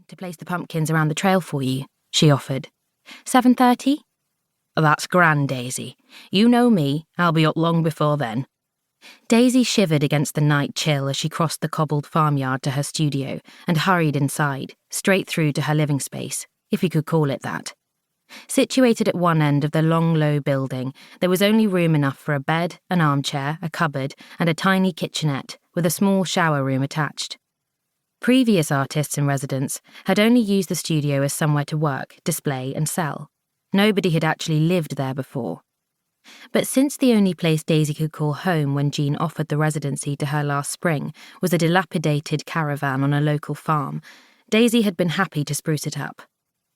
to place the pumpkins around the trail for you," she offered. 7:30? "That's grand, Daisy. You know me, I'll be up long before then." Daisy shivered against the night chill as she crossed the cobbled farmyard to her studio and hurried inside, straight through to her living space, if you could call it that. Situated at one end of the long, low building, there was only room enough for a bed, an armchair, a cupboard, and a tiny kitchenette with a small shower room attached. Previous artists in residence had only used the studio as somewhere to work, display, and sell. Nobody had actually lived there before. But since the only place Daisy could call home when Jean offered the residency to her last spring was a dilapidated caravan on a local farm, Daisy had been happy to spruce it up.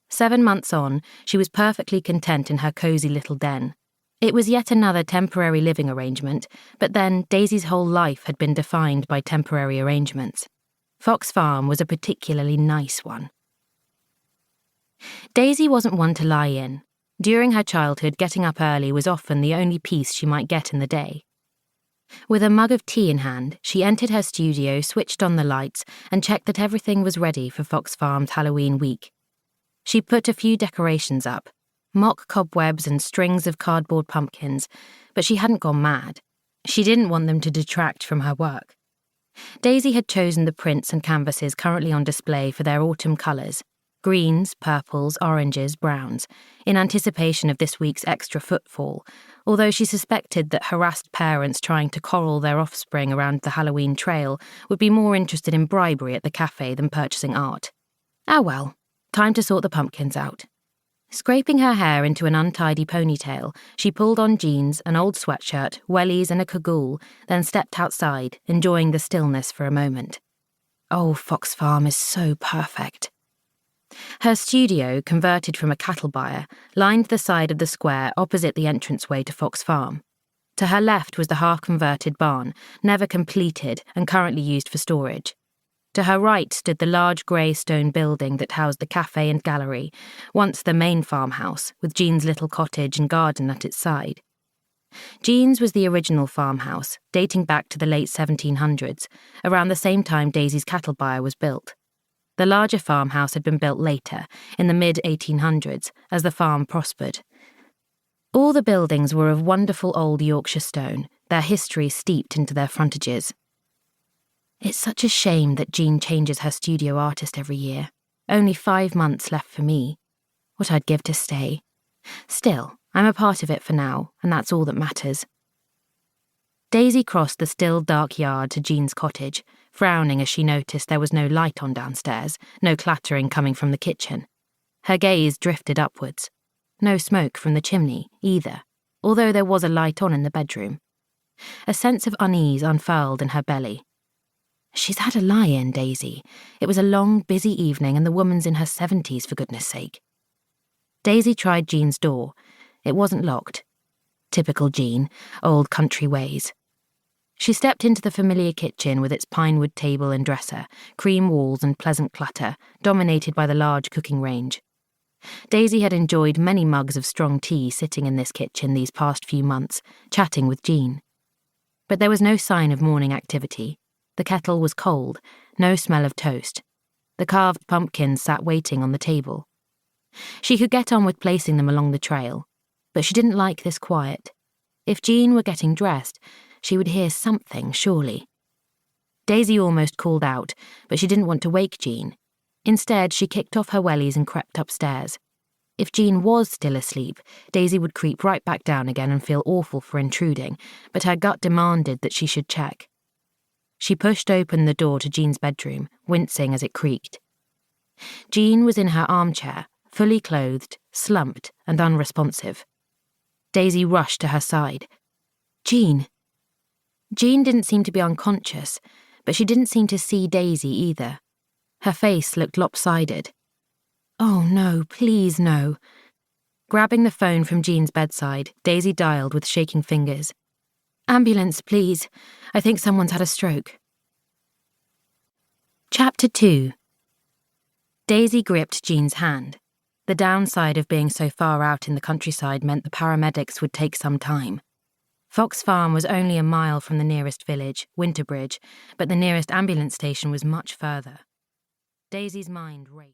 7 months on, she was perfectly content in her cosy little den. It was yet another temporary living arrangement, but then Daisy's whole life had been defined by temporary arrangements. Fox Farm was a particularly nice one. Daisy wasn't one to lie in. During her childhood, getting up early was often the only peace she might get in the day. With a mug of tea in hand, she entered her studio, switched on the lights, and checked that everything was ready for Fox Farm's Halloween week. She put a few decorations up, mock cobwebs and strings of cardboard pumpkins, but she hadn't gone mad. She didn't want them to detract from her work. Daisy had chosen the prints and canvases currently on display for their autumn colours, greens, purples, oranges, browns, in anticipation of this week's extra footfall, although she suspected that harassed parents trying to corral their offspring around the Halloween trail would be more interested in bribery at the café than purchasing art. Ah well, time to sort the pumpkins out. Scraping her hair into an untidy ponytail, she pulled on jeans, an old sweatshirt, wellies and a cagoule, then stepped outside, enjoying the stillness for a moment. Oh, Fox Farm is so perfect. Her studio, converted from a cattle byre, lined the side of the square opposite the entranceway to Fox Farm. To her left was the half-converted barn, never completed and currently used for storage. To her right stood the large grey stone building that housed the café and gallery, once the main farmhouse, with Jean's little cottage and garden at its side. Jean's was the original farmhouse, dating back to the late 1700s, around the same time Daisy's cattle byre was built. The larger farmhouse had been built later, in the mid-1800s, as the farm prospered. All the buildings were of wonderful old Yorkshire stone, their history steeped into their frontages. It's such a shame that Jean changes her studio artist every year. Only 5 months left for me. What I'd give to stay. Still, I'm a part of it for now, and that's all that matters. Daisy crossed the still dark yard to Jean's cottage, frowning as she noticed there was no light on downstairs, no clattering coming from the kitchen. Her gaze drifted upwards. No smoke from the chimney, either, although there was a light on in the bedroom. A sense of unease unfurled in her belly. She's had a lie-in, Daisy. It was a long, busy evening and the woman's in her 70s, for goodness sake. Daisy tried Jean's door. It wasn't locked. Typical Jean, old country ways. She stepped into the familiar kitchen with its pinewood table and dresser, cream walls and pleasant clutter, dominated by the large cooking range. Daisy had enjoyed many mugs of strong tea sitting in this kitchen these past few months, chatting with Jean. But there was no sign of morning activity. The kettle was cold, no smell of toast. The carved pumpkins sat waiting on the table. She could get on with placing them along the trail, but she didn't like this quiet. If Jean were getting dressed, she would hear something, surely. Daisy almost called out, but she didn't want to wake Jean. Instead, she kicked off her wellies and crept upstairs. If Jean was still asleep, Daisy would creep right back down again and feel awful for intruding, but her gut demanded that she should check. She pushed open the door to Jean's bedroom, wincing as it creaked. Jean was in her armchair, fully clothed, slumped and unresponsive. Daisy rushed to her side. Jean! Jean didn't seem to be unconscious, but she didn't seem to see Daisy either. Her face looked lopsided. Oh no, please no. Grabbing the phone from Jean's bedside, Daisy dialed with shaking fingers. Ambulance, please. I think someone's had a stroke. Chapter 2. Daisy gripped Jean's hand. The downside of being so far out in the countryside meant the paramedics would take some time. Fox Farm was only a mile from the nearest village, Winterbridge, but the nearest ambulance station was much further. Daisy's mind raced.